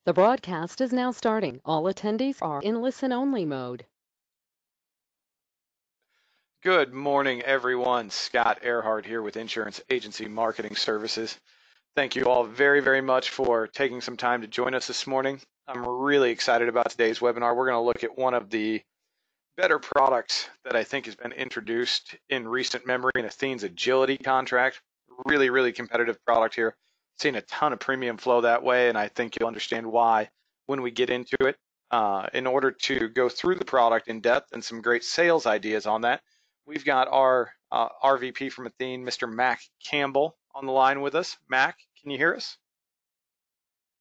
The broadcast is now starting. All attendees are in listen-only mode. Good morning, everyone. Scott Earhart here with Insurance Agency Marketing Services. Thank you all very, very much for taking some time to join us this morning. I'm really excited about today's webinar. We're going to look at one of the better products that I think has been introduced in recent memory, in Athene's Agility contract. Really, really competitive product here. Seen a ton of premium flow that way, and I think you'll understand why when we get into it. In order to go through the product in depth and some great sales ideas on that, we've got our RVP from Athene, Mr. Mac Campbell, on the line with us. Mac, can you hear us?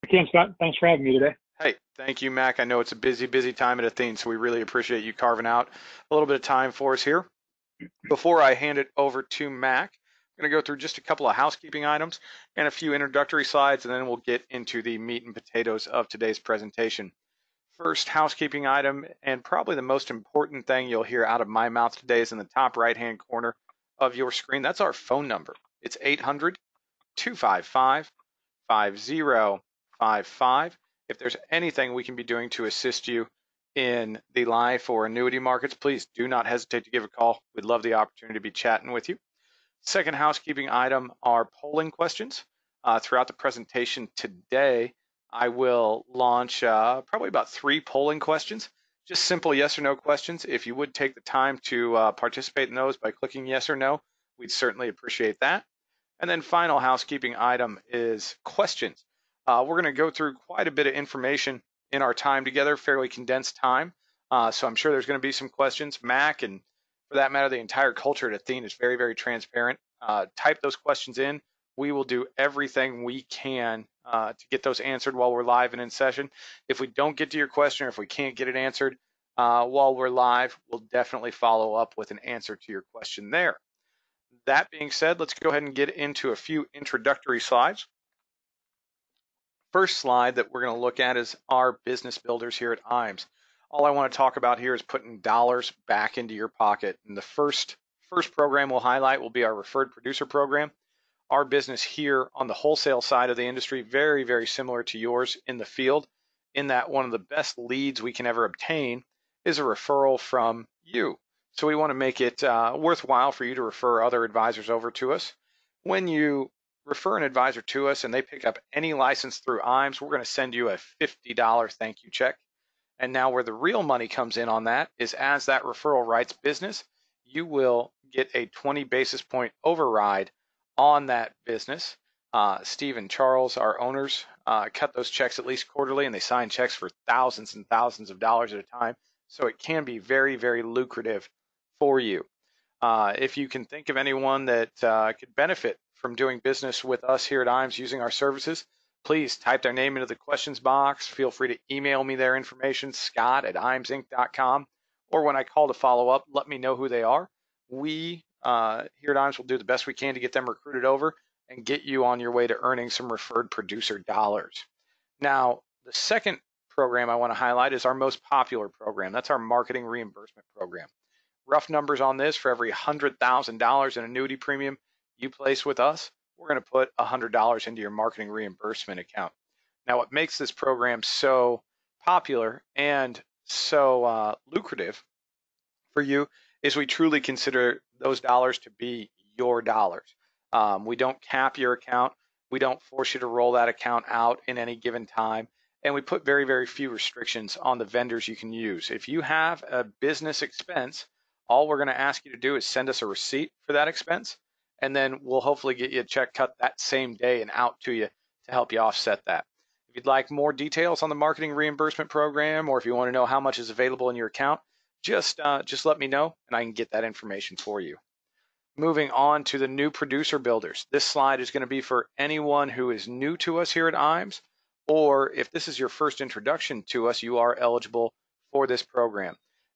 I can, Scott. Thanks for having me today. Hey, thank you, Mac. I know it's a busy, busy time at Athene, so we really appreciate you carving out a little bit of time for us here. Before I hand it over to Mac, I'm going to go through just a couple of housekeeping items and a few introductory slides, and then we'll get into the meat and potatoes of today's presentation. First housekeeping item, and probably the most important thing you'll hear out of my mouth today, is in the top right-hand corner of your screen. That's our phone number. It's 800-255-5055. If there's anything we can be doing to assist you in the life or annuity markets, please do not hesitate to give a call. We'd love the opportunity to be chatting with you. Second housekeeping item are polling questions. Throughout the presentation today, I will launch probably about 3 polling questions, just simple yes or no questions. If you would take the time to participate in those by clicking yes or no, we'd certainly appreciate that. And then final housekeeping item is questions. We're going to go through quite a bit of information in our time together, fairly condensed time. So I'm sure there's going to be some questions. Mac, and for that matter, the entire culture at Athene is very, very transparent. Type those questions in. We will do everything we can to get those answered while we're live and in session. If we don't get to your question, or if we can't get it answered while we're live, we'll definitely follow up with an answer to your question there. That being said, let's go ahead and get into a few introductory slides. First slide that we're going to look at is our business builders here at IAMS. All I want to talk about here is putting dollars back into your pocket. And the first program we'll highlight will be our referred producer program. Our business here on the wholesale side of the industry, very, very similar to yours in the field, in that one of the best leads we can ever obtain is a referral from you. So we want to make it worthwhile for you to refer other advisors over to us. When you refer an advisor to us and they pick up any license through IAMS, we're going to send you a $50 thank you check. And now where the real money comes in on that is, as that referral writes business, you will get a 20 basis point override on that business. Steve and Charles, our owners, cut those checks at least quarterly, and they sign checks for thousands and thousands of dollars at a time. So it can be very, very lucrative for you. If you can think of anyone that could benefit from doing business with us here at IAMS using our services, please type their name into the questions box. Feel free to email me their information, scott@imsinc.com, or when I call to follow up, let me know who they are. We here at IAMS will do the best we can to get them recruited over and get you on your way to earning some referred producer dollars. Now, the second program I want to highlight is our most popular program. That's our marketing reimbursement program. Rough numbers on this: for every $100,000 in annuity premium you place with us, we're going to put $100 into your marketing reimbursement account. Now, what makes this program so popular and so lucrative for you is we truly consider those dollars to be your dollars. We don't cap your account. We don't force you to roll that account out in any given time. And we put very, very few restrictions on the vendors you can use. If you have a business expense, all we're going to ask you to do is send us a receipt for that expense, and then we'll hopefully get you a check cut that same day and out to you to help you offset that. If you'd like more details on the marketing reimbursement program, or if you want to know how much is available in your account, just let me know and I can get that information for you. Moving on to the new producer builders. This slide is going to be for anyone who is new to us here at IAMS, or if this is your first introduction to us, you are eligible for this program.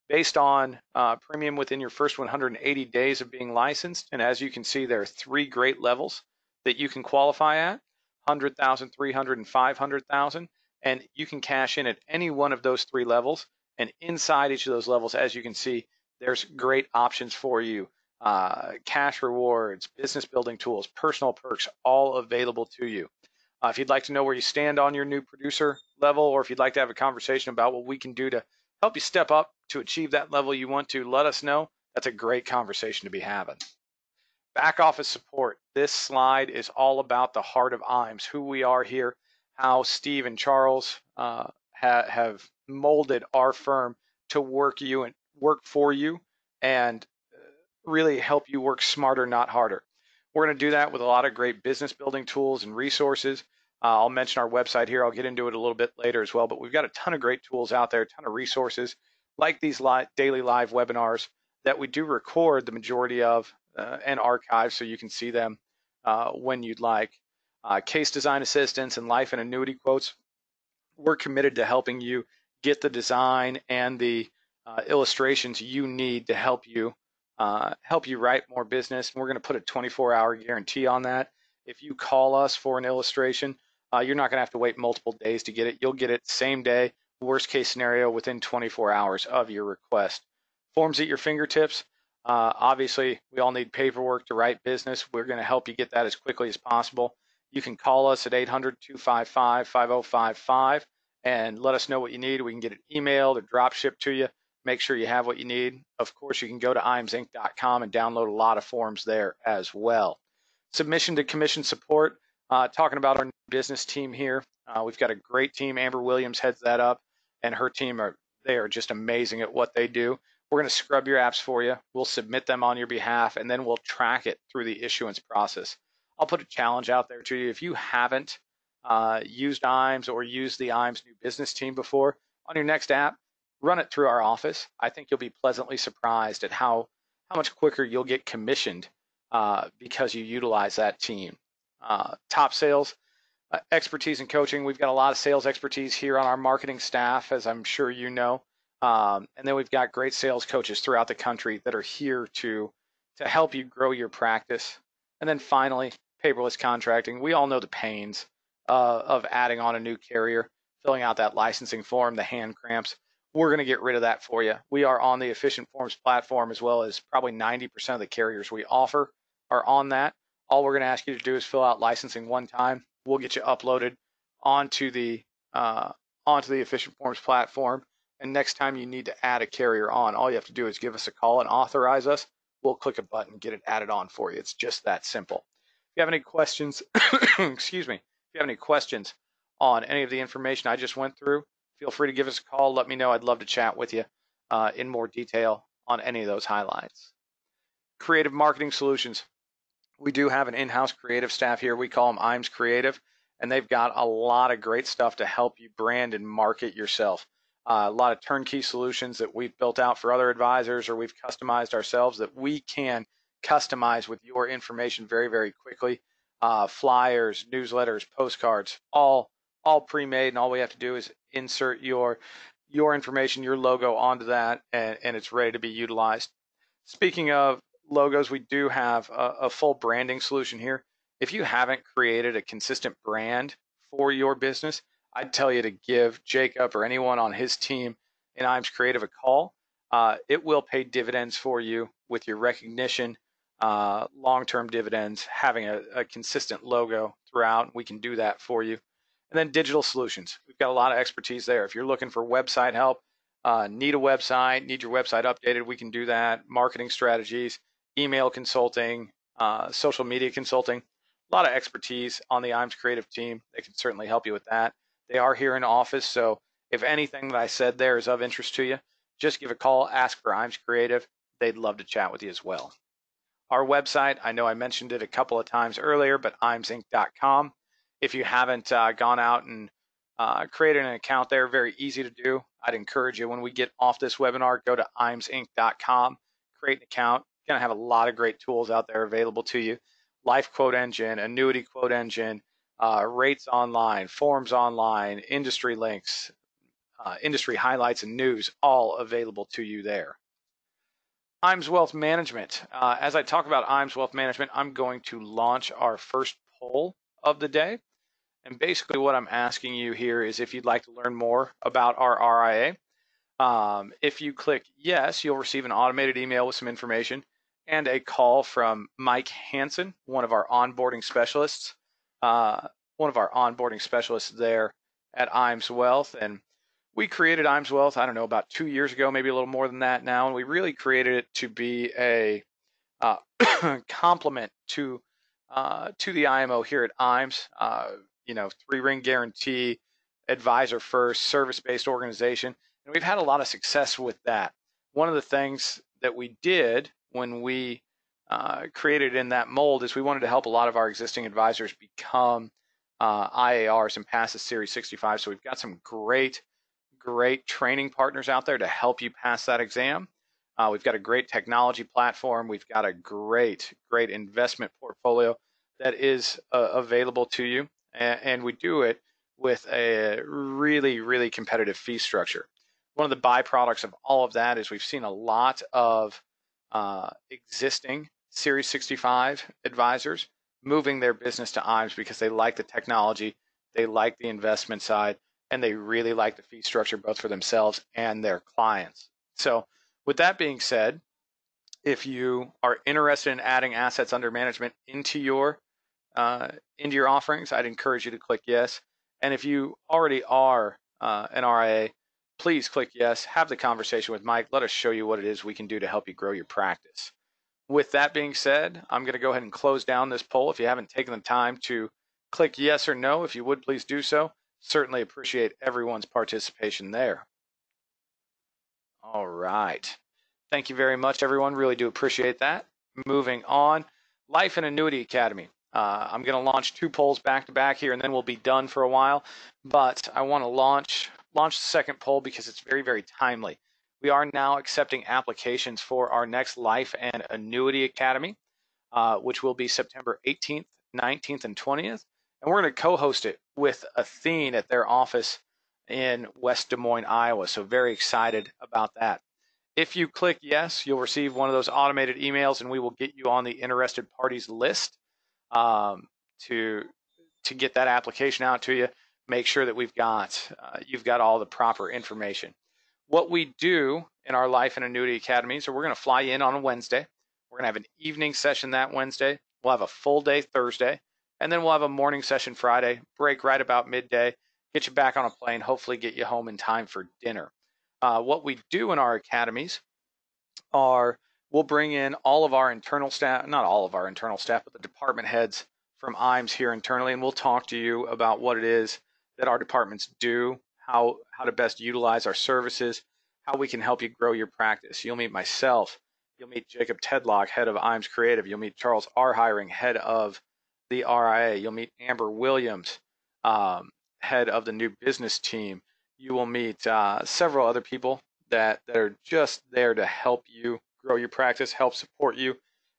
Based on premium within your first 180 days of being licensed, and as you can see, there are 3 great levels that you can qualify at: 100,000, 300, and 500,000, and you can cash in at any one of those 3 levels. And inside each of those levels, as you can see, there's great options for you: cash rewards, business building tools, personal perks, all available to you. If you'd like to know where you stand on your new producer level, or if you'd like to have a conversation about what we can do to help you step up to achieve that level you want to, let us know. That's a great conversation to be having. Back office support. This slide is all about the heart of IAMS, who we are here, how Steve and Charles have molded our firm to work for you and really help you work smarter, not harder. We're going to do that with a lot of great business building tools and resources. I'll mention our website here. I'll get into it a little bit later as well, but we've got a ton of great tools out there, a ton of resources like these daily live webinars that we do record the majority of and archive so you can see them when you'd like. Case design assistance and life and annuity quotes. We're committed to helping you get the design and the illustrations you need to help you write more business. And we're going to put a 24-hour guarantee on that. If you call us for an illustration, you're not going to have to wait multiple days to get it. You'll get it same day, worst case scenario, within 24 hours of your request. Forms at your fingertips. Obviously, we all need paperwork to write business. We're going to help you get that as quickly as possible. You can call us at 800-255-5055 and let us know what you need. We can get it emailed or drop shipped to you. Make sure you have what you need. Of course, you can go to IAMSinc.com and download a lot of forms there as well. Submission to commission support. Talking about our business team here. We've got a great team. Amber Williams heads that up, and her team are just amazing at what they do. We're going to scrub your apps for you. We'll submit them on your behalf, and then we'll track it through the issuance process. I'll put a challenge out there to you. If you haven't used IAMS or used the IAMS new business team before, on your next app, run it through our office. I think you'll be pleasantly surprised at how much quicker you'll get commissioned because you utilize that team. Top sales expertise and coaching. We've got a lot of sales expertise here on our marketing staff, as I'm sure you know. And then we've got great sales coaches throughout the country that are here to help you grow your practice. And then finally, paperless contracting. We all know the pains of adding on a new carrier, filling out that licensing form, the hand cramps. We're going to get rid of that for you. We are on the Efficient Forms platform, as well as probably 90% of the carriers we offer are on that. All we're going to ask you to do is fill out licensing one time. We'll get you uploaded onto the Efficient Forms platform. And next time you need to add a carrier on, all you have to do is give us a call and authorize us. We'll click a button, get it added on for you. It's just that simple. If you have any questions, excuse me, if you have any questions on any of the information I just went through, feel free to give us a call. Let me know. I'd love to chat with you in more detail on any of those highlights. Creative marketing solutions. We do have an in-house creative staff here. We call them IAMS Creative, and they've got a lot of great stuff to help you brand and market yourself. A lot of turnkey solutions that we've built out for other advisors, or we've customized ourselves that we can customize with your information very, very quickly. Flyers, newsletters, postcards, all pre-made, and all we have to do is insert your information, your logo onto that, and it's ready to be utilized. Speaking of logos, we do have a full branding solution here. If you haven't created a consistent brand for your business, I'd tell you to give Jacob or anyone on his team in IAMS Creative a call. It will pay dividends for you with your recognition, long-term dividends, having a consistent logo throughout. We can do that for you. And then digital solutions. We've got a lot of expertise there. If you're looking for website help, need a website, need your website updated, we can do that. Marketing strategies, email consulting, social media consulting. A lot of expertise on the IAMS Creative team. They can certainly help you with that. They are here in office, so if anything that I said there is of interest to you, just give a call, ask for IAMS Creative. They'd love to chat with you as well. Our website, I know I mentioned it a couple of times earlier, but IAMSinc.com. If you haven't gone out and created an account there, very easy to do. I'd encourage you, when we get off this webinar, go to IAMSinc.com, create an account. You're going to have a lot of great tools out there available to you. Life quote engine, annuity quote engine, rates online, forms online, industry links, industry highlights and news, all available to you there. IAMS Wealth Management. As I talk about IAMS Wealth Management, I'm going to launch our first poll of the day. And basically what I'm asking you here is if you'd like to learn more about our RIA. If you click yes, you'll receive an automated email with some information and a call from Mike Hansen, one of our onboarding specialists. There at IAMS Wealth. And we created IAMS Wealth, I don't know, about 2 years ago, maybe a little more than that now. And we really created it to be a complement to the IMO here at IAMS. 3-ring guarantee, advisor first, service-based organization. And we've had a lot of success with that. One of the things that we did when we created in that mold is we wanted to help a lot of our existing advisors become IARs and pass the Series 65. So we've got some great training partners out there to help you pass that exam. We've got a great technology platform. We've got a great investment portfolio that is available to you. And we do it with a really competitive fee structure. One of the byproducts of all of that is we've seen a lot of existing Series 65 advisors moving their business to IAMS because they like the technology, they like the investment side, and they really like the fee structure both for themselves and their clients. So with that being said, if you are interested in adding assets under management into your offerings, I'd encourage you to click yes. And if you already are an RIA, please click yes. Have the conversation with Mike. Let us show you what it is we can do to help you grow your practice. With that being said, I'm going to go ahead and close down this poll. If you haven't taken the time to click yes or no, if you would please do so. Certainly appreciate everyone's participation there. All right. Thank you very much, everyone. Really do appreciate that. Moving on, Life and Annuity Academy. I'm going to launch 2 polls back to back here, and then we'll be done for a while. But I want to launch the second poll because it's very timely. We are now accepting applications for our next Life and Annuity Academy, which will be September 18th, 19th, and 20th. And we're going to co-host it with Athene at their office in West Des Moines, Iowa. So very excited about that. If you click yes, you'll receive one of those automated emails, and we will get you on the interested parties list to get that application out to you. Make sure that you've got all the proper information. What we do in our Life and Annuity Academy, so we're going to fly you in on a Wednesday. We're going to have an evening session that Wednesday. We'll have a full day Thursday, and then we'll have a morning session Friday, break right about midday, get you back on a plane, hopefully get you home in time for dinner. What we do in our academies are we'll bring in all of our internal staff, not all of our internal staff, but the department heads from IAMS here internally, and we'll talk to you about what it is that our departments do, how to best utilize our services, how we can help you grow your practice. You'll meet myself. You'll meet Jacob Tedlock, head of IAMS Creative. You'll meet Charles R. Hiring, head of the RIA. You'll meet Amber Williams, head of the new business team. You will meet several other people that are just there to help you grow your practice, help support you,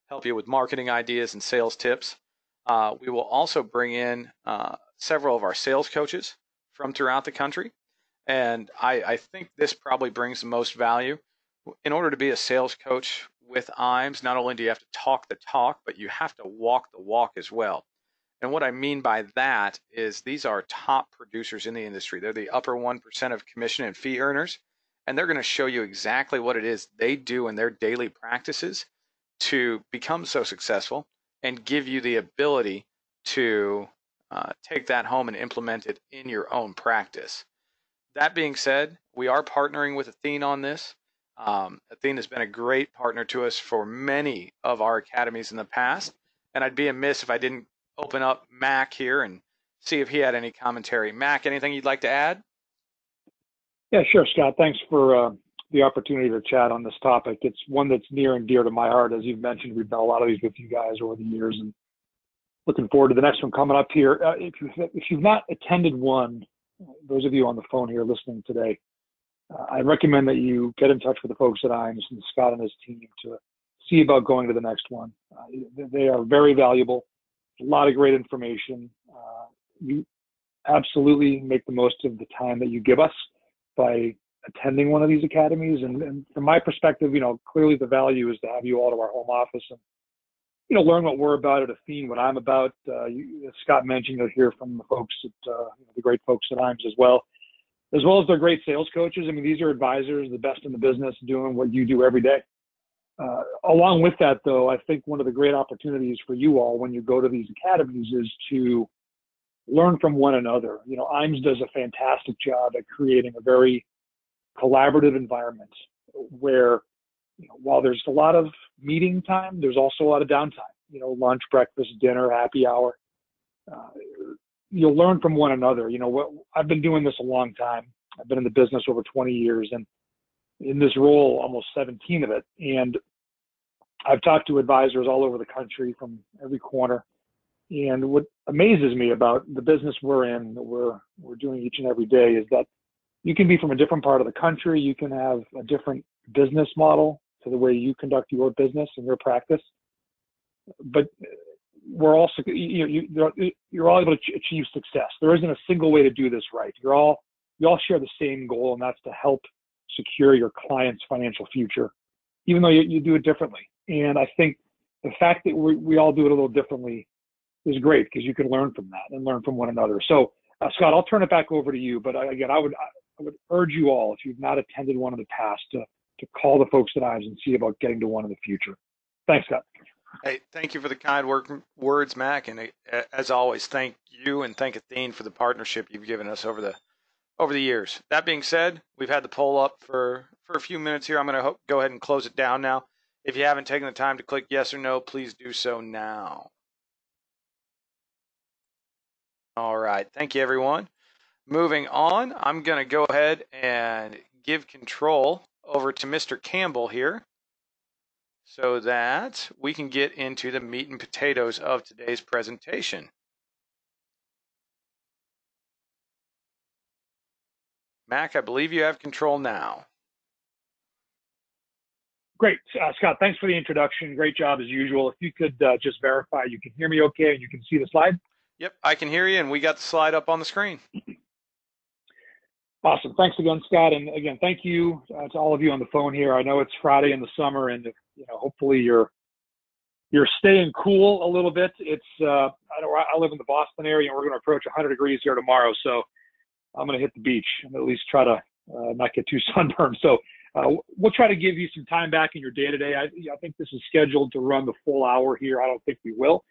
help you with marketing ideas and sales tips. We will also bring in several of our sales coaches from throughout the country. And I think this probably brings the most value. In order to be a sales coach with IAMS, not only do you have to talk the talk, but you have to walk the walk as well. And what I mean by that is these are top producers in the industry. They're the upper 1% of commission and fee earners, and they're going to show you exactly what it is they do in their daily practices to become so successful and give you the ability to take that home and implement it in your own practice. That being said, we are partnering with Athene on this. Athene has been a great partner to us for many of our academies in the past, and I'd be amiss if I didn't open up Mac here and see if he had any commentary. Mac, anything you'd like to add? Yeah, sure, Scott. Thanks for the opportunity to chat on this topic. It's one that's near and dear to my heart. As you've mentioned, we've done a lot of these with you guys over the years, and looking forward to the next one coming up here. If you've not attended one, those of you on the phone here listening today, I recommend that you get in touch with the folks at IAMS and Scott and his team to see about going to the next one. They are very valuable, a lot of great information. You absolutely make the most of the time that you give us by attending one of these academies. And from my perspective, clearly the value is to have you all to our home office and, learn what we're about at Athene, what I'm about. As Scott mentioned, you'll hear from the folks at, the great folks at IAMS as well as their great sales coaches. I mean, these are advisors, the best in the business, doing what you do every day. Along with that, though, I think one of the great opportunities for you all when you go to these academies is to learn from one another. IAMS does a fantastic job at creating a very collaborative environment where, while there's a lot of meeting time, there's also a lot of downtime. Lunch, breakfast, dinner, happy hour. You'll learn from one another. I've been doing this a long time. I've been in the business over 20 years, and in this role, almost 17 of it. And I've talked to advisors all over the country from every corner. And what amazes me about the business we're in, that we're doing each and every day, is that you can be from a different part of the country. You can have a different business model to the way you conduct your business and your practice. But we're also, you're all able to achieve success. There isn't a single way to do this right. You all share the same goal, and that's to help secure your client's financial future, even though you do it differently. And I think the fact that we all do it a little differently is great, because you can learn from that and learn from one another. So, Scott, I'll turn it back over to you. But again, I would urge you all, if you've not attended one in the past, to call the folks at IAMS and see about getting to one in the future. Thanks, Scott. Hey, thank you for the kind words, Mac. And as always, thank you and thank Athene for the partnership you've given us over the years. That being said, we've had the poll up for a few minutes here. I'm going to go ahead and close it down now. If you haven't taken the time to click yes or no, please do so now. All right. Thank you, everyone. Moving on, I'm going to go ahead and give control over to Mr. Campbell here so that we can get into the meat and potatoes of today's presentation. Mac, I believe you have control now. Great. Scott, thanks for the introduction. Great job as usual. If you could just verify you can hear me okay and you can see the slide. Yep, I can hear you, and we got the slide up on the screen. Awesome. Thanks again, Scott. And again, thank you to all of you on the phone here. I know it's Friday in the summer, and hopefully you're staying cool a little bit. It's I live in the Boston area, and we're going to approach 100 degrees here tomorrow. So I'm going to hit the beach and at least try to not get too sunburned. So we'll try to give you some time back in your day-to-day. I think this is scheduled to run the full hour here. I don't think we will.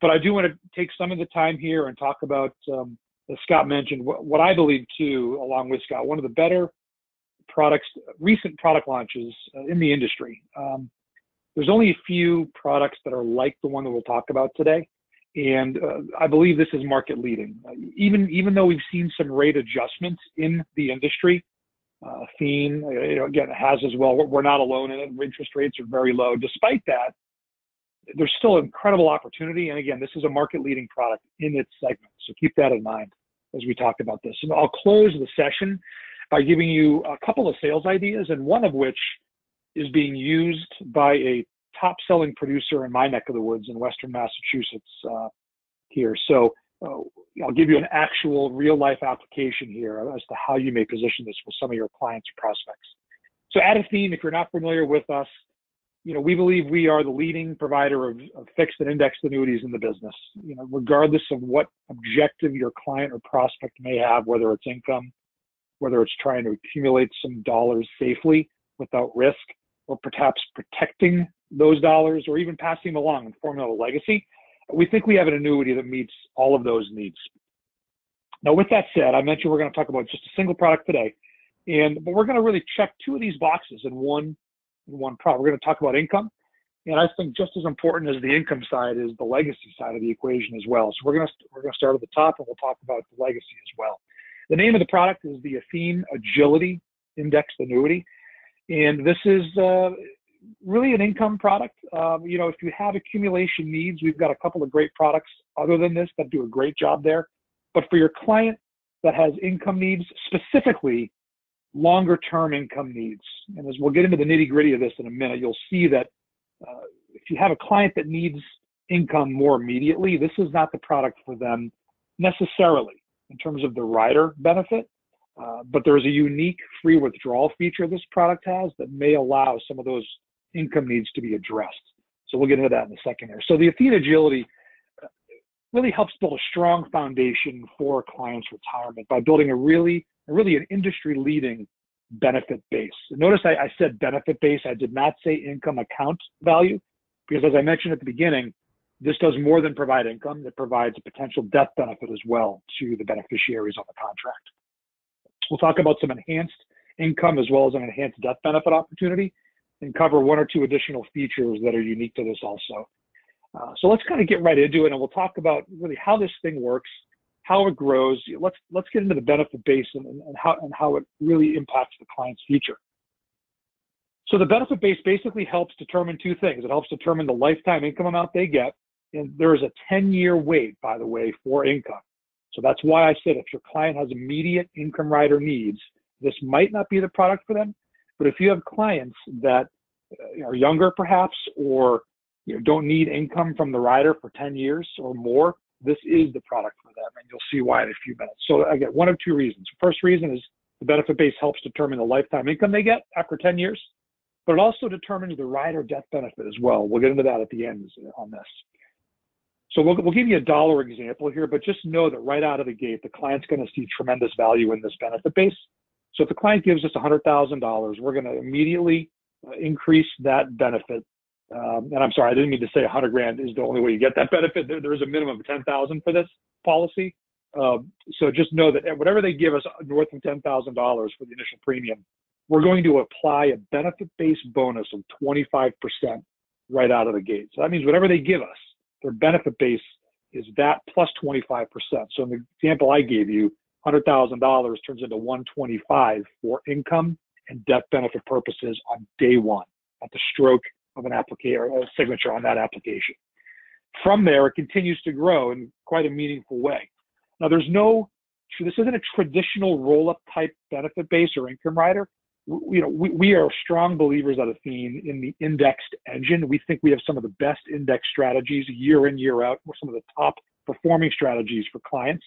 But I do want to take some of the time here and talk about, as Scott mentioned, what I believe too, along with Scott, one of the better recent product launches in the industry. There's only a few products that are like the one that we'll talk about today. And I believe this is market leading. Even though we've seen some rate adjustments in the industry, Athene, again, has as well. We're not alone in it. Interest rates are very low. Despite that, there's still incredible opportunity. And again, this is a market leading product in its segment. So keep that in mind as we talk about this. And I'll close the session by giving you a couple of sales ideas, and one of which is being used by a top selling producer in my neck of the woods in Western Massachusetts here. So I'll give you an actual real life application here as to how you may position this with some of your clients or prospects. So at Athene, if you're not familiar with us, we believe we are the leading provider of fixed and indexed annuities in the business. Regardless of what objective your client or prospect may have, whether it's income, whether it's trying to accumulate some dollars safely without risk, or perhaps protecting those dollars, or even passing them along and forming a legacy, we think we have an annuity that meets all of those needs. Now, with that said, I mentioned we're going to talk about just a single product today, but we're going to really check two of these boxes in one product. We're going to talk about income, and I think just as important as the income side is the legacy side of the equation as well. So we're going to start at the top, and we'll talk about the legacy as well. The name of the product is the Athene Agility Indexed Annuity, and this is really an income product. If you have accumulation needs, we've got a couple of great products other than this that do a great job there. But for your client that has income needs, specifically longer term income needs, and as we'll get into the nitty gritty of this in a minute, you'll see that if you have a client that needs income more immediately, this is not the product for them necessarily in terms of the rider benefit. But there's a unique free withdrawal feature this product has that may allow some of those income needs to be addressed. So we'll get into that in a second here. So the Athene Agility really helps build a strong foundation for a client's retirement by building a really an industry-leading benefit base. Notice I said benefit base. I did not say income account value, because as I mentioned at the beginning, This does more than provide income. It provides a potential death benefit as well to the beneficiaries on the contract. We'll talk about some enhanced income as well as an enhanced death benefit opportunity and cover one or two additional features that are unique to this also. So let's kind of get right into it, and we'll talk about really how this thing works, how it grows. Let's get into the benefit base and how it really impacts the client's future. So the benefit base basically helps determine two things. It helps determine the lifetime income amount they get, and there is a 10-year wait, by the way, for income. So that's why I said if your client has immediate income rider needs, this might not be the product for them. But if you have clients that are younger perhaps, or don't need income from the rider for 10 years or more, this is the product for them, and you'll see why in a few minutes. So again, one of two reasons. First reason is the benefit base helps determine the lifetime income they get after 10 years, but it also determines the rider death benefit as well. We'll get into that at the end on this. So we'll give you a dollar example here, but just know that right out of the gate, the client's going to see tremendous value in this benefit base. So if the client gives us $100,000, we're going to immediately increase that benefit. And I'm sorry, I didn't mean to say 100 grand is the only way you get that benefit. There is a minimum of 10,000 for this policy. So just know that whatever they give us north of $10,000 for the initial premium, we're going to apply a benefit-based bonus of 25% right out of the gate. So that means whatever they give us, their benefit base is that plus 25%. So in the example I gave you, $100,000 turns into $125 for income and death benefit purposes on day one at the stroke of an application or a signature on that application. From there, it continues to grow in quite a meaningful way. Now, this isn't a traditional roll-up type benefit base or income rider. We are strong believers at Athene in the indexed engine. We think we have some of the best index strategies year in, year out. We're some of the top performing strategies for clients.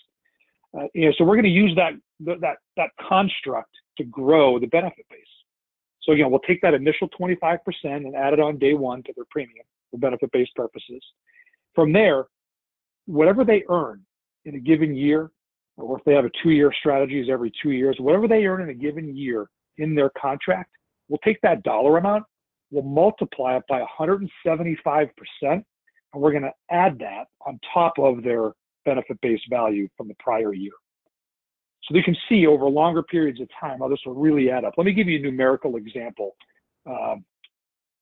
So we're going to use that construct to grow the benefit base. So again, we'll take that initial 25% and add it on day one to their premium for benefit-based purposes. From there, whatever they earn in a given year, or if they have a 2-year strategies every 2 years, whatever they earn in a given year in their contract, we'll take that dollar amount, we'll multiply it by 175%, and we're going to add that on top of their benefit-based value from the prior year. So you can see over longer periods of time how this will really add up. Let me give you a numerical example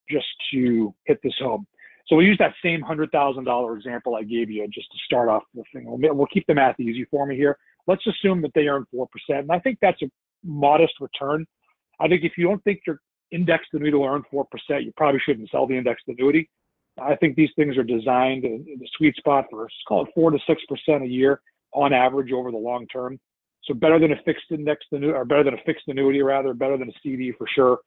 just to hit this home. So we'll use that same $100,000 example I gave you just to start off the thing. We'll keep the math easy for me here. Let's assume that they earn 4%, and I think that's a modest return. I think if you don't think your indexed annuity will earn 4%, you probably shouldn't sell the indexed annuity. I think these things are designed in the sweet spot for, let's call it 4 to 6% a year on average over the long term. So better than a fixed indexed annuity, or better than a fixed annuity rather, better than a CD for sure.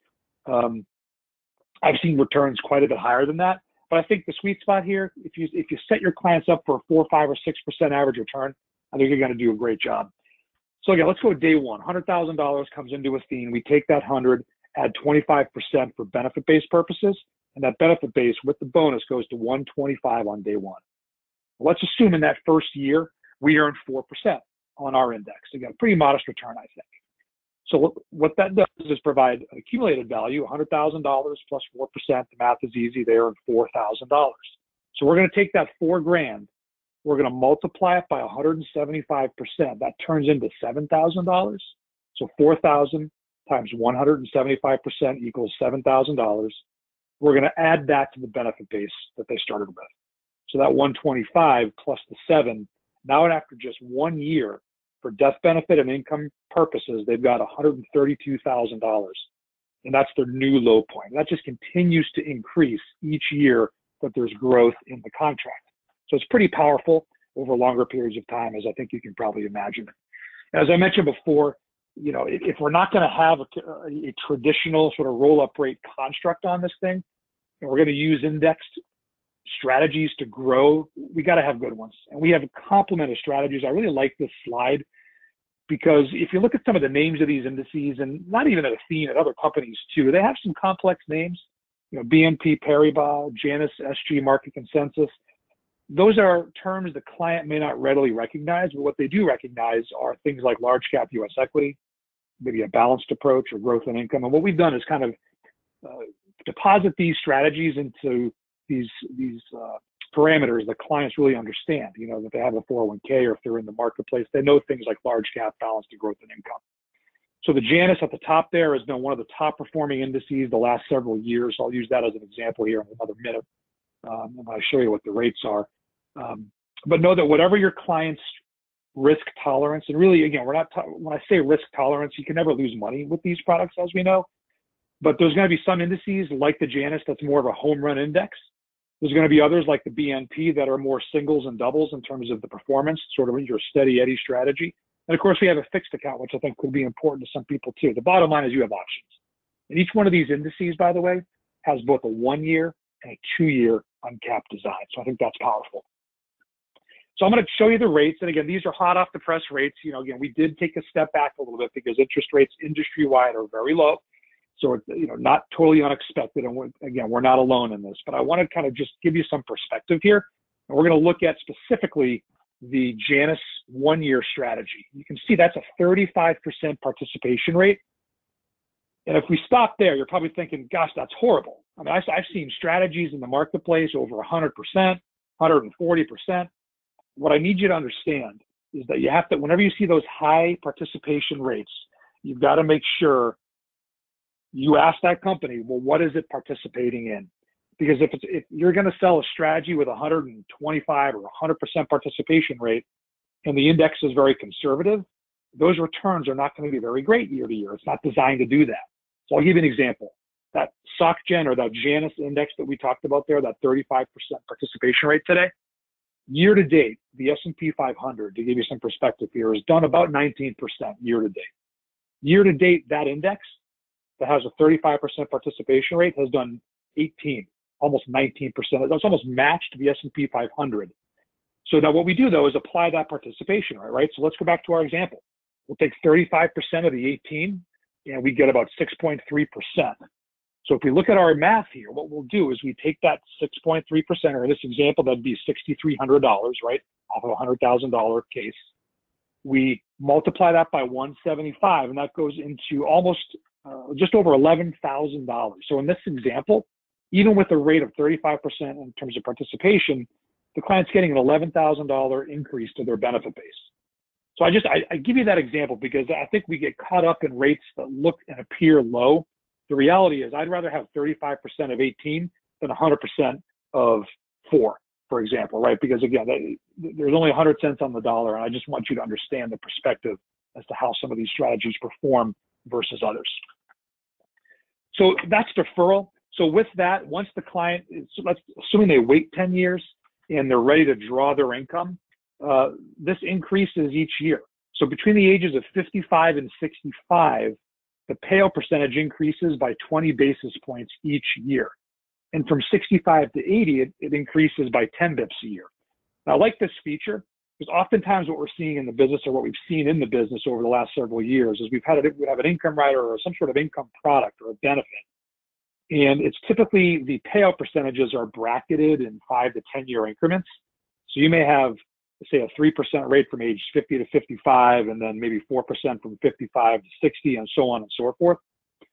I've seen returns quite a bit higher than that. But I think the sweet spot here, if you set your clients up for a 4, 5, or 6% average return, I think you're going to do a great job. So again, let's go day one. $100,000 comes into Athene. We take that 100, add 25% for benefit-based purposes, and that benefit base with the bonus goes to 125 on day one. Let's assume in that first year we earn 4% on our index. Again, pretty modest return, I think. So what that does is provide an accumulated value, $100,000 plus 4%. The math is easy. They earn $4,000. So we're going to take that $4,000. We're going to multiply it by 175%. That turns into $7,000. So 4,000 times 175% equals $7,000. We're going to add that to the benefit base that they started with. So that 125 plus the 7, now after just 1 year, for death benefit and income purposes, they've got $132,000. And that's their new low point. That just continues to increase each year that there's growth in the contract. So it's pretty powerful over longer periods of time, as I think you can probably imagine. As I mentioned before, if we're not going to have a traditional sort of roll-up rate construct on this thing, and we're going to use indexed strategies to grow, we got to have good ones. And we have a complement of strategies. I really like this slide because if you look at some of the names of these indices, and not even at Athene, at other companies too, they have some complex names, BNP Paribas, Janus, SG, Market Consensus. Those are terms the client may not readily recognize, but what they do recognize are things like large cap US equity, maybe a balanced approach or growth and income. And what we've done is kind of deposit these strategies into these parameters that clients really understand, you know, that they have a 401k or if they're in the marketplace, they know things like large cap, balanced, and growth and income. So the Janus at the top there has been one of the top performing indices the last several years. I'll use that as an example here in another minute. And I'll show you what the rates are. But know that whatever your client's risk tolerance, and really, again, when I say risk tolerance, you can never lose money with these products, as we know. But there's going to be some indices like the Janus that's more of a home run index. There's going to be others like the BNP that are more singles and doubles in terms of the performance, sort of your steady Eddie strategy. And of course, we have a fixed account, which I think could be important to some people too. The bottom line is you have options. And each one of these indices, by the way, has both a 1 year and a 2 year uncapped design. So I think that's powerful. So I'm going to show you the rates. And again, these are hot off the press rates. You know, again, we did take a step back a little bit because interest rates industry-wide are very low. So it's, you know, not totally unexpected. And again, we're not alone in this, but I want to kind of just give you some perspective here. And we're going to look at specifically the Janus 1 year strategy. You can see that's a 35% participation rate. And if we stop there, you're probably thinking, gosh, that's horrible. I mean, I've seen strategies in the marketplace over 100%, 140%. What I need you to understand is that you have to, whenever you see those high participation rates, you've got to make sure you ask that company, well, what is it participating in? Because if you're going to sell a strategy with 125 or 100% participation rate, and the index is very conservative, those returns are not going to be very great year to year. It's not designed to do that. So I'll give you an example. That SocGen or that Janus index that we talked about there, that 35% participation rate today, year to date, the S&P 500, to give you some perspective here, has done about 19% year to date. Year to date, that index that has a 35% participation rate has done 18, almost 19%. That's almost matched the S&P 500. So now what we do though is apply that participation rate, right? So let's go back to our example. We'll take 35% of the 18 and we get about 6.3%. So if we look at our math here, what we'll do is we take that 6.3%, or in this example, that'd be $6,300, right? Off of a $100,000 case. We multiply that by 175, and that goes into almost just over $11,000. So in this example, even with a rate of 35% in terms of participation, the client's getting an $11,000 increase to their benefit base. So I give you that example because I think we get caught up in rates that look and appear low. The reality is I'd rather have 35% of 18 than 100% of 4, for example, right? Because again, there's only 100 cents on the dollar, and I just want you to understand the perspective as to how some of these strategies perform versus others. So that's deferral. So with that, once the client, assuming they wait 10 years and they're ready to draw their income, this increases each year. So between the ages of 55 and 65, the payout percentage increases by 20 basis points each year. And from 65 to 80, it increases by 10 bips a year. Now, I like this feature because oftentimes what we're seeing in the business, or what we've seen in the business over the last several years, is we have an income rider or some sort of income product or a benefit. And it's typically the payout percentages are bracketed in 5 to 10 year increments. So you may have, say, a 3% rate from age 50 to 55, and then maybe 4% from 55 to 60, and so on and so forth.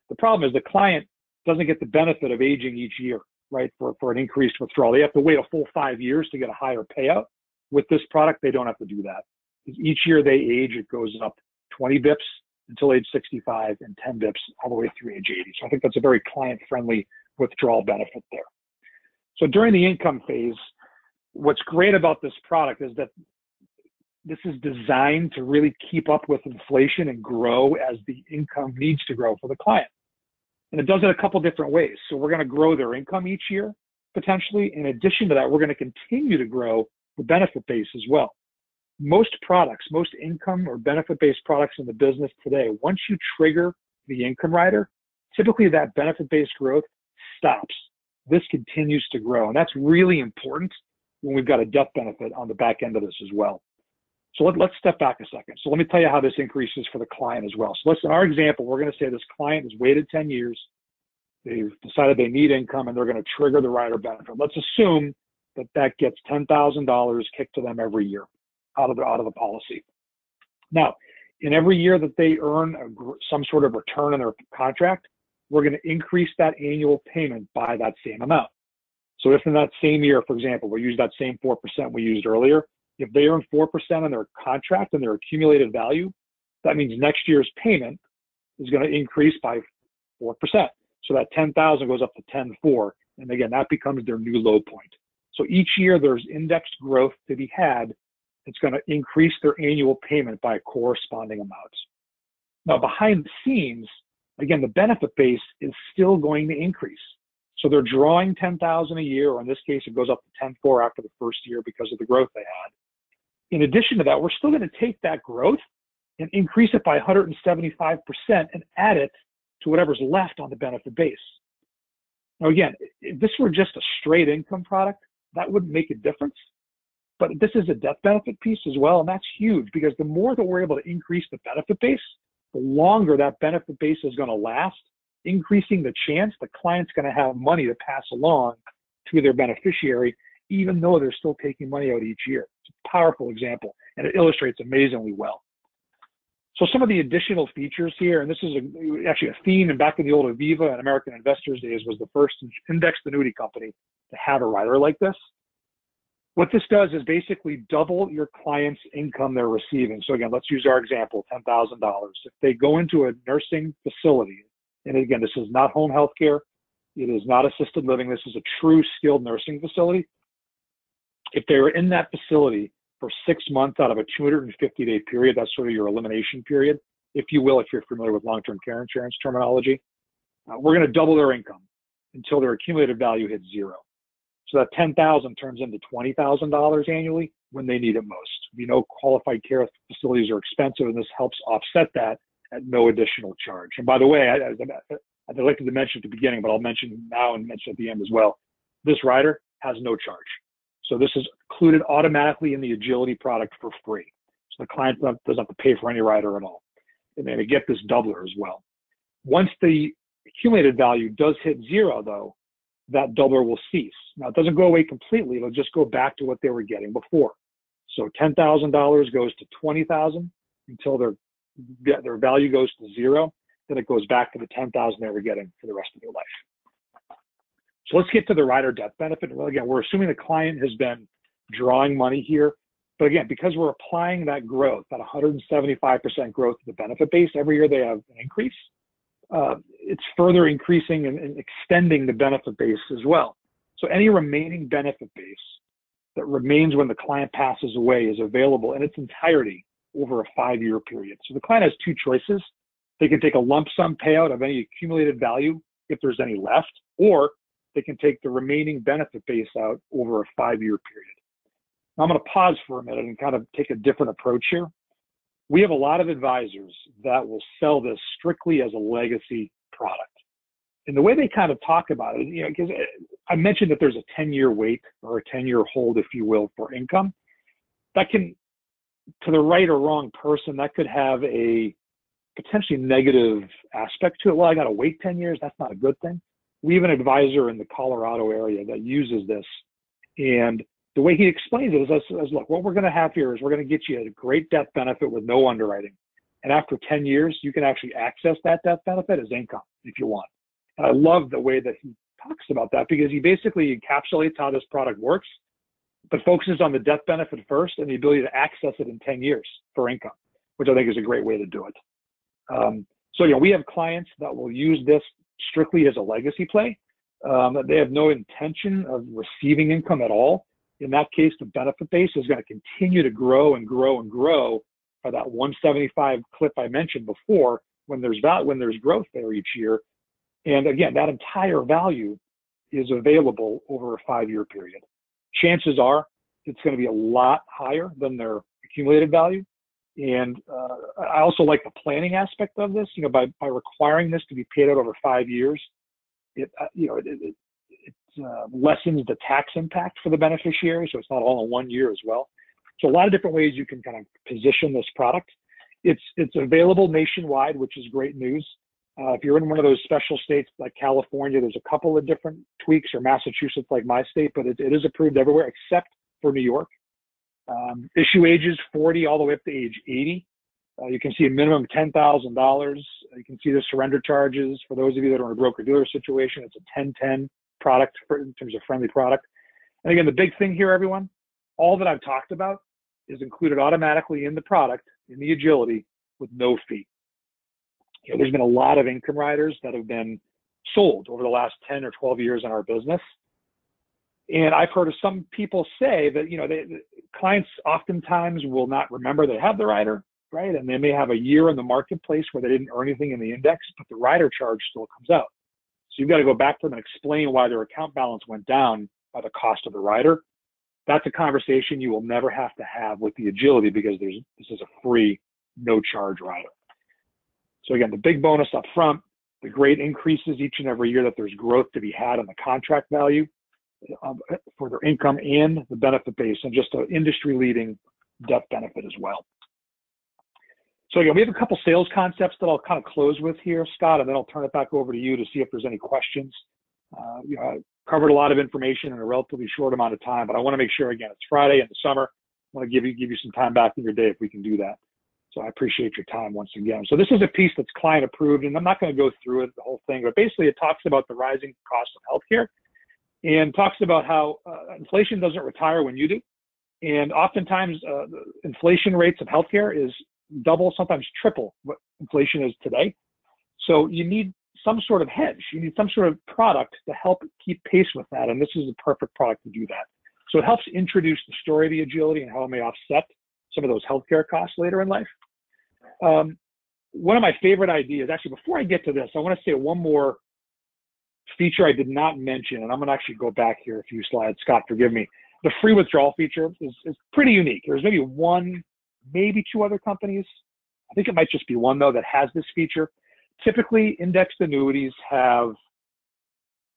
The problem is the client doesn't get the benefit of aging each year, right, for an increased withdrawal. They have to wait a full 5 years to get a higher payout. With this product, they don't have to do that. Each year they age, it goes up 20 bips until age 65 and 10 bips all the way through age 80. So I think that's a very client-friendly withdrawal benefit there. So during the income phase, what's great about this product is that this is designed to really keep up with inflation and grow as the income needs to grow for the client. And it does it a couple different ways. So we're going to grow their income each year, potentially. In addition to that, we're going to continue to grow the benefit base as well. Most products, most income or benefit-based products in the business today, once you trigger the income rider, typically that benefit-based growth stops. This continues to grow. And that's really important when we've got a death benefit on the back end of this as well. So let's step back a second. So let me tell you how this increases for the client as well. So in our example, we're going to say this client has waited 10 years. They've decided they need income and they're going to trigger the rider benefit. Let's assume that that gets $10,000 kicked to them every year out of the policy. Now, in every year that they earn some sort of return on their contract, we're going to increase that annual payment by that same amount. So if in that same year, for example, we use that same 4% we used earlier, if they earn 4% on their contract and their accumulated value, that means next year's payment is going to increase by 4%. So that 10,000 goes up to 10,400. And again, that becomes their new low point. So each year there's indexed growth to be had. It's going to increase their annual payment by a corresponding amount. Now, behind the scenes, again, the benefit base is still going to increase. So they're drawing 10,000 a year, or in this case, it goes up to 10,400 after the first year because of the growth they had. In addition to that, we're still going to take that growth and increase it by 175% and add it to whatever's left on the benefit base. Now, again, if this were just a straight income product, that wouldn't make a difference. But this is a death benefit piece as well, and that's huge because the more that we're able to increase the benefit base, the longer that benefit base is going to last, increasing the chance the client's going to have money to pass along to their beneficiary, even though they're still taking money out each year. It's a powerful example, and it illustrates amazingly well. So some of the additional features here, and this is actually Athene, and back in the old Aviva and American Investors days, was the first indexed annuity company to have a rider like this. What this does is basically double your client's income they're receiving. So again, let's use our example, $10,000. If they go into a nursing facility, and again, this is not home health care, it is not assisted living, this is a true skilled nursing facility. If they were in that facility for 6 months out of a 250-day period, that's sort of your elimination period, if you will, if you're familiar with long-term care insurance terminology, we're going to double their income until their accumulated value hits zero. So that $10,000 turns into $20,000 annually when they need it most. We know qualified care facilities are expensive, and this helps offset that at no additional charge. And by the way, I'd like to mention at the beginning, but I'll mention now and mention at the end as well, this rider has no charge. So this is included automatically in the Agility product for free. So the client doesn't have to pay for any rider at all. And then they get this doubler as well. Once the accumulated value does hit zero, though, that doubler will cease. Now, it doesn't go away completely. It'll just go back to what they were getting before. So $10,000 goes to $20,000 until their value goes to zero. Then it goes back to the $10,000 they were getting for the rest of their life. So let's get to the rider death benefit. Well, again, we're assuming the client has been drawing money here. But again, because we're applying that growth, that 175% growth to the benefit base, every year they have an increase. It's further increasing and extending the benefit base as well. So any remaining benefit base that remains when the client passes away is available in its entirety over a 5-year period. So the client has two choices. They can take a lump sum payout of any accumulated value if there's any left, or they can take the remaining benefit base out over a 5-year period. Now I'm going to pause for a minute and kind of take a different approach here. We have a lot of advisors that will sell this strictly as a legacy product. And the way they kind of talk about it, because I mentioned that there's a 10-year wait or a 10-year hold, if you will, for income. That can, to the right or wrong person, that could have a potentially negative aspect to it. Well, I got to wait 10 years. That's not a good thing. We have an advisor in the Colorado area that uses this. And the way he explains it is, look, what we're going to have here is we're going to get you a great death benefit with no underwriting. And after 10 years, you can actually access that death benefit as income if you want. And I love the way that he talks about that because he basically encapsulates how this product works, but focuses on the death benefit first and the ability to access it in 10 years for income, which I think is a great way to do it. So yeah, we have clients that will use this strictly as a legacy play. They have no intention of receiving income at all. In that case, the benefit base is going to continue to grow and grow and grow by that 175 clip I mentioned before when there's growth there each year. And again, that entire value is available over a 5-year period. Chances are it's going to be a lot higher than their accumulated value. And I also like the planning aspect of this. By requiring this to be paid out over 5 years, it lessens the tax impact for the beneficiary, so it's not all in 1 year as well. So a lot of different ways you can kind of position this product. It's available nationwide, which is great news. If you're in one of those special states like California, there's a couple of different tweaks, or Massachusetts like my state, but it is approved everywhere except for New York. Issue ages 40 all the way up to age 80. You can see a minimum of $10,000. You can see the surrender charges. For those of you that are in a broker-dealer situation, it's a 10-10 product in terms of friendly product. And again, the big thing here, everyone, all that I've talked about is included automatically in the product, in the agility, with no fee. There's been a lot of income riders that have been sold over the last 10 or 12 years in our business. And I've heard of some people say that, clients oftentimes will not remember they have the rider, right? And they may have a year in the marketplace where they didn't earn anything in the index, but the rider charge still comes out. So you've got to go back to them and explain why their account balance went down by the cost of the rider. That's a conversation you will never have to have with the agility, because this is a free, no charge rider. So again, the big bonus up front, the great increases each and every year that there's growth to be had on the contract value for their income and the benefit base, and just an industry-leading death benefit as well. So again, we have a couple sales concepts that I'll kind of close with here, Scott, and then I'll turn it back over to you to see if there's any questions. I covered a lot of information in a relatively short amount of time, but I want to make sure, again, it's Friday in the summer. I want to give you some time back in your day if we can do that. So I appreciate your time once again. So this is a piece that's client approved, and I'm not going to go through it, the whole thing, but basically it talks about the rising cost of healthcare and talks about how inflation doesn't retire when you do. And oftentimes the inflation rates of healthcare is double, sometimes triple what inflation is today. So you need some sort of hedge. You need some sort of product to help keep pace with that. And this is the perfect product to do that. So it helps introduce the story of the agility and how it may offset some of those healthcare costs later in life. One of my favorite ideas, actually, before I get to this, I want to say one more feature I did not mention, and I'm going to actually go back here a few slides. Scott, forgive me. The free withdrawal feature is pretty unique. There's maybe one, maybe two other companies. I think it might just be one, though, that has this feature. Typically, indexed annuities have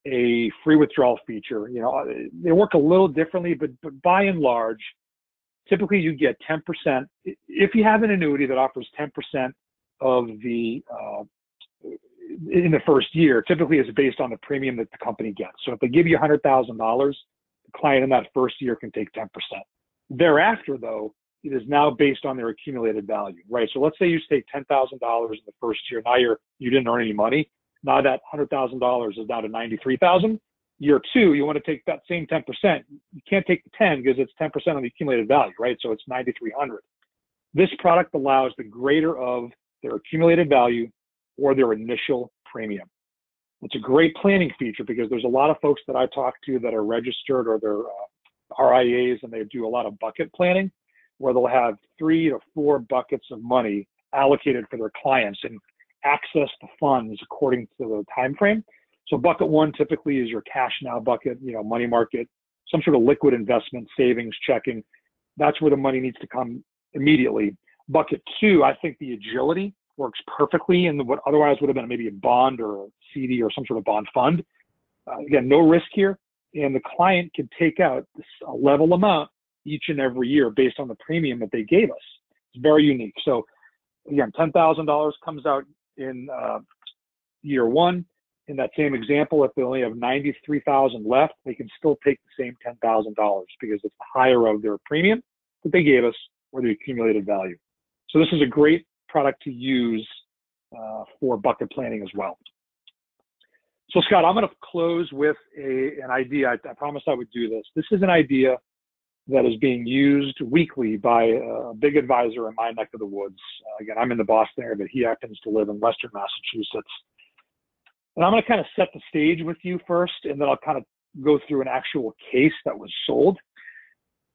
a free withdrawal feature. They work a little differently, but by and large, typically you get 10%. If you have an annuity that offers 10% of the in the first year, typically is based on the premium that the company gets. So if they give you $100,000, the client in that first year can take 10%. Thereafter, though, it is now based on their accumulated value, right? So let's say you take $10,000 in the first year. Now you didn't earn any money. Now that $100,000 is down to $93,000. Year two, you want to take that same 10%. You can't take the 10 because it's 10% on the accumulated value, right? So it's 9,300. This product allows the greater of their accumulated value or their initial premium. It's a great planning feature because there's a lot of folks that I talk to that are registered or they're RIAs, and they do a lot of bucket planning where they'll have 3 to 4 buckets of money allocated for their clients and access the funds according to the time frame. So bucket one typically is your cash now bucket, money market, some sort of liquid investment, savings, checking. That's where the money needs to come immediately. Bucket two, I think the agility works perfectly in what otherwise would have been maybe a bond or a CD or some sort of bond fund. Again, no risk here. And the client can take out a level amount each and every year based on the premium that they gave us. It's very unique. So again, $10,000 comes out in year one. In that same example, if they only have 93,000 left, they can still take the same $10,000 because it's the higher of their premium that they gave us or the accumulated value. So this is a great product to use for bucket planning as well. So Scott, I'm going to close with an idea. I promised I would do this. This is an idea that is being used weekly by a big advisor in my neck of the woods. Again, I'm in the Boston area, but he happens to live in Western Massachusetts. And I'm going to kind of set the stage with you first, and then I'll kind of go through an actual case that was sold.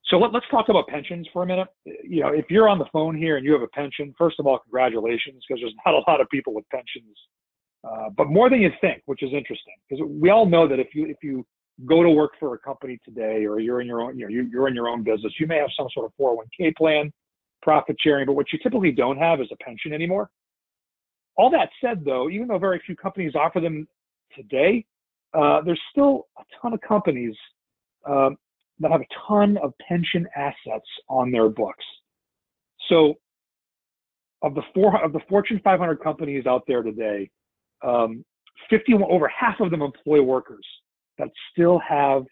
So let's talk about pensions for a minute. If you're on the phone here and you have a pension, first of all, congratulations, because there's not a lot of people with pensions, but more than you think, which is interesting, because we all know that if you go to work for a company today, or you're in your own, you're in your own business, you may have some sort of 401k plan, profit sharing, but what you typically don't have is a pension anymore. All that said, though, even though very few companies offer them today, there's still a ton of companies that have a ton of pension assets on their books. So of the Fortune 500 companies out there today, over half of them employ workers that still have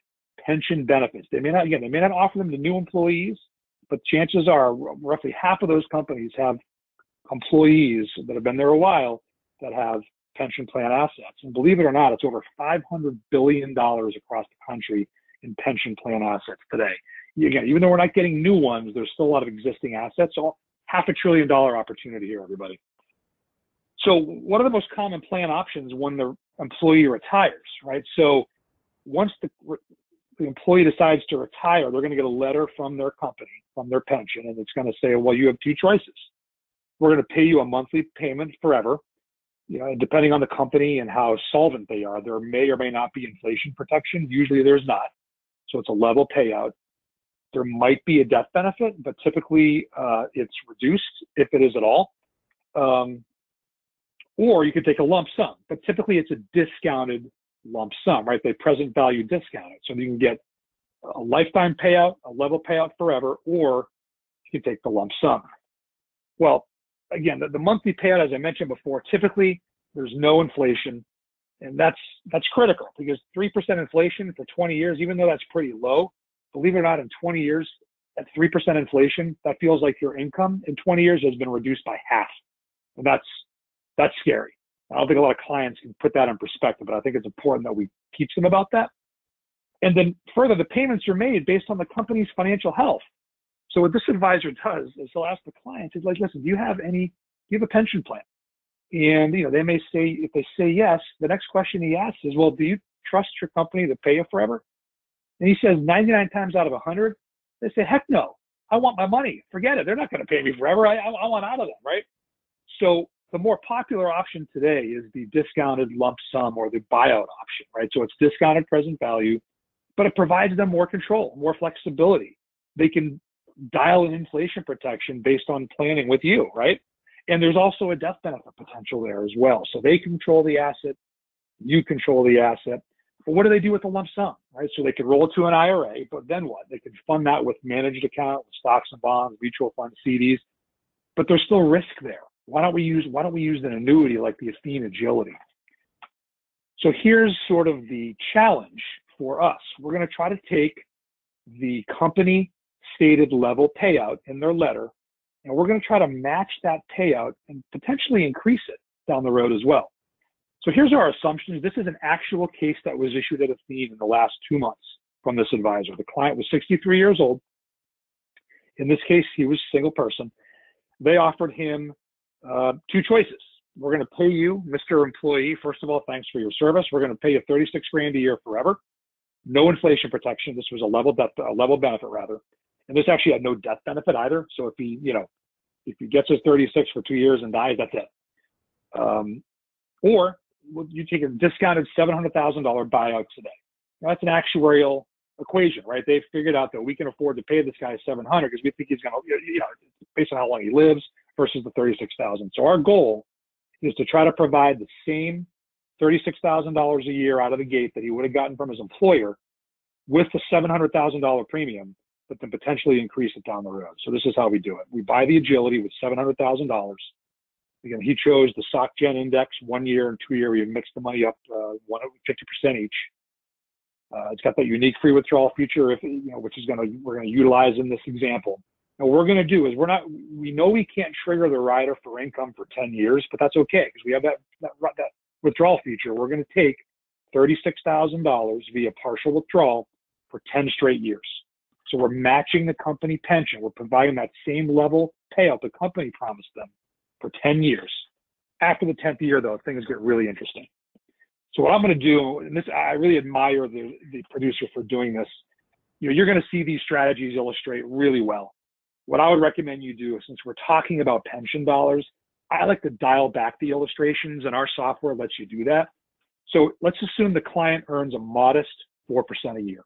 pension benefits. They may not offer them to new employees, but chances are roughly half of those companies have employees that have been there a while that have pension plan assets. And believe it or not, it's over $500 billion across the country in pension plan assets today. Again, even though we're not getting new ones, there's still a lot of existing assets. So $500 billion opportunity here, everybody. So what are the most common plan options when the employee retires, right? So once the employee decides to retire, they're going to get a letter from their company, from their pension, and it's going to say, well, you have two choices. We're going to pay you a monthly payment forever. You know, depending on the company and how solvent they are, there may or may not be inflation protection. Usually there's not. So it's a level payout. There might be a death benefit, but typically it's reduced if it is at all. Or you could take a lump sum, but typically it's a discounted lump sum, right? They present value discounted. So you can get a lifetime payout, a level payout forever, or you can take the lump sum. Well, again, the monthly payout, as I mentioned before, typically there's no inflation, and that's critical because 3% inflation for 20 years, even though that's pretty low, believe it or not, in 20 years, at 3% inflation, that feels like your income in 20 years has been reduced by half. And that's scary. I don't think a lot of clients can put that in perspective, but I think it's important that we teach them about that. And then further, the payments are made based on the company's financial health. So what this advisor does is he'll ask the client, he's like, listen, do you have a pension plan? And, you know, they may say, if they say yes, the next question he asks is, well, do you trust your company to pay you forever? And he says 99 times out of 100, they say, heck no, I want my money. Forget it. They're not going to pay me forever. I want out of them, right? So the more popular option today is the discounted lump sum or the buyout option, right? So it's discounted present value, but it provides them more control, more flexibility. They can dial in inflation protection based on planning with you, right? And there's also a death benefit potential there as well. So they control the asset, you control the asset. But what do they do with the lump sum, right? So they could roll it to an IRA, but then what? They could fund that with managed account, with stocks and bonds, mutual funds, CDs, but there's still risk there. Why don't we use an annuity like the Athene Agility? So here's sort of the challenge for us. We're going to try to take the company stated level payout in their letter, and we're going to try to match that payout and potentially increase it down the road as well. So here's our assumptions. This is an actual case that was issued at Athene in the last 2 months from this advisor. The client was 63 years old. In this case, he was a single person. They offered him two choices. We're going to pay you, Mr. Employee, first of all, thanks for your service. We're going to pay you $36 grand a year forever. No inflation protection. This was a level benefit rather. And this actually had no death benefit either. So if he gets his 36 for 2 years and dies, that's it. Or you take a discounted $700,000 buyout today. Now, that's an actuarial equation, right? They've figured out that we can afford to pay this guy $700 because we think he's going to, based on how long he lives versus the $36,000. So our goal is to try to provide the same $36,000 a year out of the gate that he would have gotten from his employer with the $700,000 premium, but then potentially increase it down the road. So this is how we do it. We buy the Agility with $700,000. Again, he chose the SocGen index 1 year and 2 year. We mixed the money up 50% each. It's got that unique free withdrawal feature, which we're going to utilize in this example. And what we're going to do is we know we can't trigger the rider for income for 10 years, but that's okay because we have that withdrawal feature. We're going to take $36,000 via partial withdrawal for 10 straight years. So we're matching the company pension. We're providing that same level payout the company promised them for 10 years. After the 10th year, though, things get really interesting. So what I'm going to do, and I really admire the producer for doing this. You're going to see these strategies illustrate really well. What I would recommend you do, since we're talking about pension dollars, I like to dial back the illustrations, and our software lets you do that. So let's assume the client earns a modest 4% a year.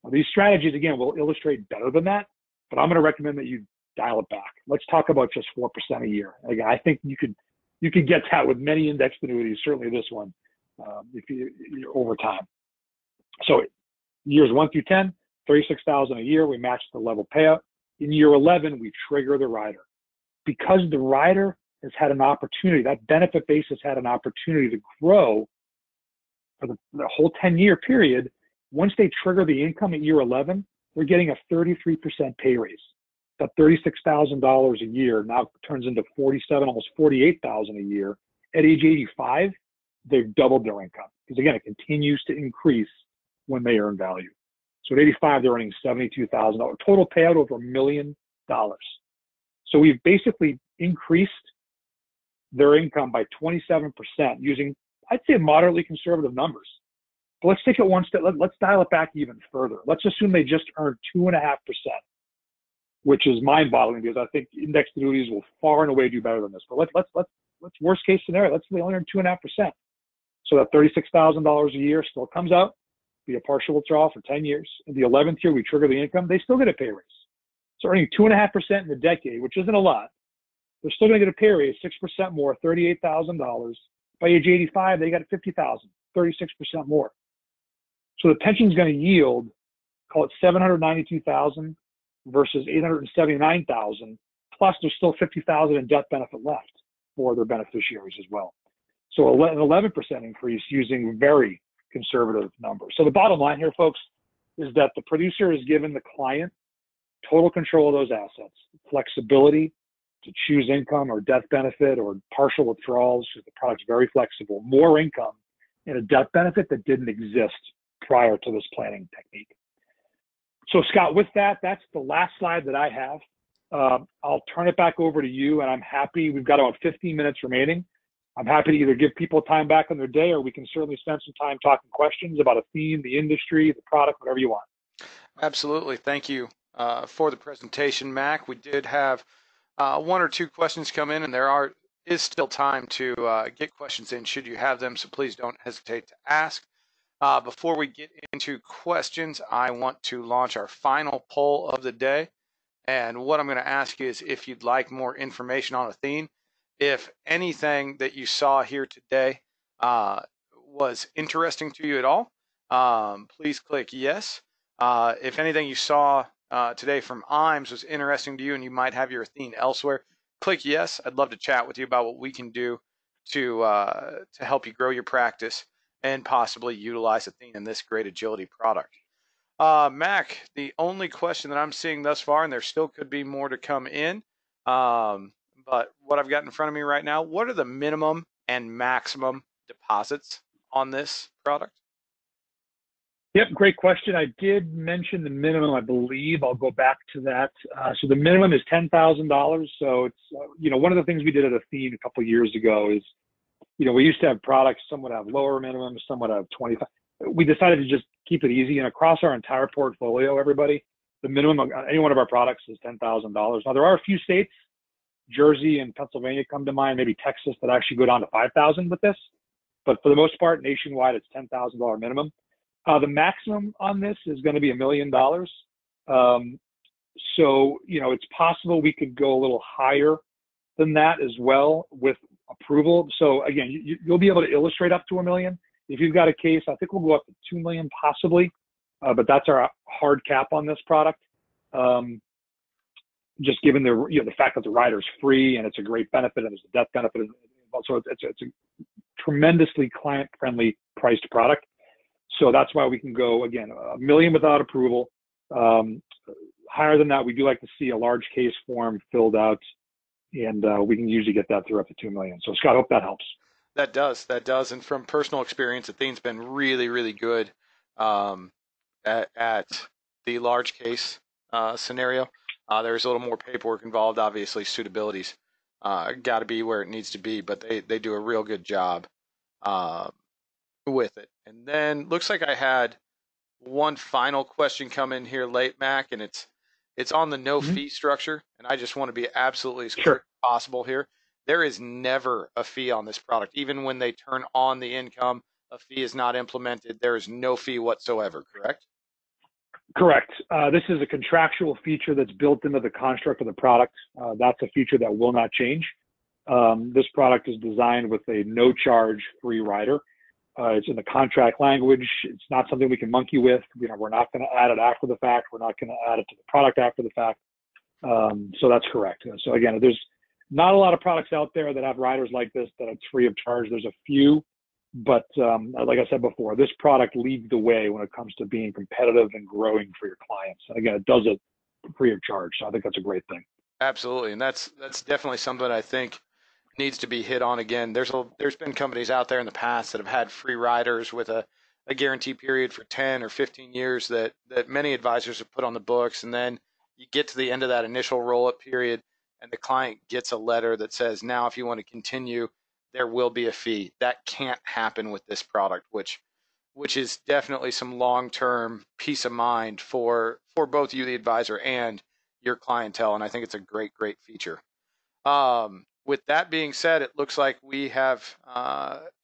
Now, these strategies, again, will illustrate better than that, but I'm going to recommend that you dial it back. Let's talk about just 4% a year. Again, I think you could get that with many indexed annuities, certainly this one, if you're over time. So years 1 through 10, $36,000 a year, we match the level payout. In year 11, we trigger the rider. Because the rider has had an opportunity, that benefit base has had an opportunity to grow for the whole 10-year period. Once they trigger the income at year 11, they're getting a 33% pay raise. That $36,000 a year now turns into $47,000, almost $48,000 a year. At age 85, they've doubled their income. Because again, it continues to increase when they earn value. So at 85, they're earning $72,000. Total payout over $1 million. So we've basically increased their income by 27% using, I'd say, moderately conservative numbers. But let's take it one step. Let's dial it back even further. Let's assume they just earned 2.5%, which is mind-boggling because I think indexed annuities will far and away do better than this. But let's worst case scenario. Let's say they only earn 2.5%. So that $36,000 a year still comes out, be a partial withdrawal for 10 years. In the 11th year, we trigger the income. They still get a pay raise. So earning 2.5% in the decade, which isn't a lot, they're still going to get a pay raise, 6% more, $38,000. By age 85, they got $50,000, 36% more. So the pension's going to yield, call it $792,000 versus $879,000, plus there's still $50,000 in death benefit left for their beneficiaries as well. So an 11% increase using very conservative numbers. So the bottom line here, folks, is that the producer is given the client total control of those assets, flexibility to choose income or death benefit or partial withdrawals. The product's very flexible, more income and a death benefit that didn't exist prior to this planning technique. So Scott, with that, that's the last slide that I have. I'll turn it back over to you, and I'm happy. We've got about 15 minutes remaining. I'm happy to either give people time back on their day, or we can certainly spend some time talking questions about Athene, the industry, the product, whatever you want. Absolutely. Thank you for the presentation, Mac. We did have one or two questions come in, and there is still time to get questions in should you have them, so please don't hesitate to ask. Before we get into questions, I want to launch our final poll of the day. And what I'm going to ask is if you'd like more information on Athene, if anything that you saw here today was interesting to you at all, please click yes. If anything you saw today from IAMS was interesting to you and you might have your Athene elsewhere, click yes. I'd love to chat with you about what we can do to help you grow your practice and possibly utilize Athene in this great agility product. Mac, the only question that I'm seeing thus far, and there still could be more to come in, but what I've got in front of me right now, what are the minimum and maximum deposits on this product? Yep, great question. I did mention the minimum, I believe. I'll go back to that. So the minimum is $10,000. So it's, one of the things we did at Athene a couple of years ago is, we used to have products, some would have lower minimums, some would have 25. We decided to just keep it easy. And across our entire portfolio, everybody, the minimum on any one of our products is $10,000. Now, there are a few states, Jersey and Pennsylvania come to mind, maybe Texas, that actually go down to $5,000 with this. But for the most part, nationwide, it's $10,000 minimum. The maximum on this is going to be $1 million. So, it's possible we could go a little higher than that as well with approval. So again, you'll be able to illustrate up to $1 million. If you've got a case, I think we'll go up to $2 million possibly, but that's our hard cap on this product. Just given the fact that the rider is free and it's a great benefit and there's a death benefit. So it's a tremendously client-friendly priced product. So that's why we can go, again, $1 million without approval. Higher than that, we do like to see a large case form filled out, and we can usually get that through up to $2 million. So Scott, I hope that helps. That does. And from personal experience, Athene's been really, really good at the large case scenario. There's a little more paperwork involved. Obviously, suitability's got to be where it needs to be, but they do a real good job with it. And then looks like I had one final question come in here late, Mac, and it's on the no fee structure, and I just want to be absolutely as quick as possible here. There is never a fee on this product. Even when they turn on the income, a fee is not implemented. There is no fee whatsoever, correct? Correct. This is a contractual feature that's built into the construct of the product. That's a feature that will not change. This product is designed with a no-charge free rider. It's in the contract language. It's not something we can monkey with. We're not going to add it after the fact. We're not going to add it to the product after the fact. So that's correct. So again, there's not a lot of products out there that have riders like this that it's free of charge. There's a few, but like I said before, this product leads the way when it comes to being competitive and growing for your clients. And again, it does it free of charge. So I think that's a great thing. Absolutely, and that's definitely something I think needs to be hit on again. There's been companies out there in the past that have had free riders with a guarantee period for 10 or 15 years that many advisors have put on the books, and then you get to the end of that initial roll-up period and the client gets a letter that says, now if you want to continue, there will be a fee. That can't happen with this product, which is definitely some long-term peace of mind for both you, the advisor, and your clientele. And I think it's a great feature. With that being said, it looks like we have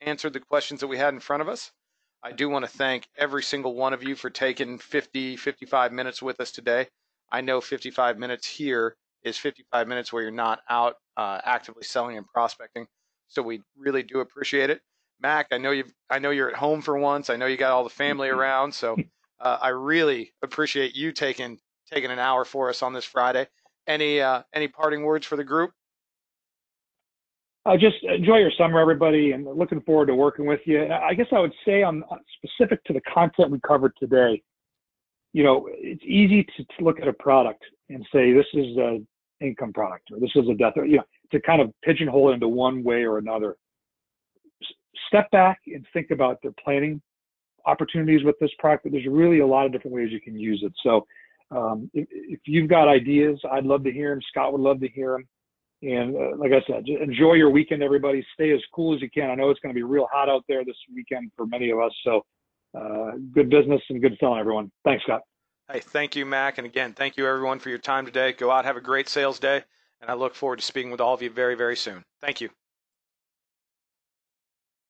answered the questions that we had in front of us. I do want to thank every single one of you for taking 55 minutes with us today. I know 55 minutes here is 55 minutes where you're not out actively selling and prospecting. So we really do appreciate it. Mac, I know you're at home for once. I know you got all the family around. So I really appreciate you taking an hour for us on this Friday. Any parting words for the group? Just enjoy your summer, everybody, and looking forward to working with you. I guess I would say on specific to the content we covered today, it's easy to look at a product and say, this is an income product, or this is a death, or, to kind of pigeonhole it into one way or another. Step back and think about the planning opportunities with this product. There's really a lot of different ways you can use it. So if you've got ideas, I'd love to hear them. Scott would love to hear them. And like I said, enjoy your weekend, everybody. Stay as cool as you can. I know it's going to be real hot out there this weekend for many of us. So good business and good selling, everyone. Thanks, Scott. Hey, thank you, Mac. And again, thank you, everyone, for your time today. Go out, have a great sales day. And I look forward to speaking with all of you very, very soon. Thank you.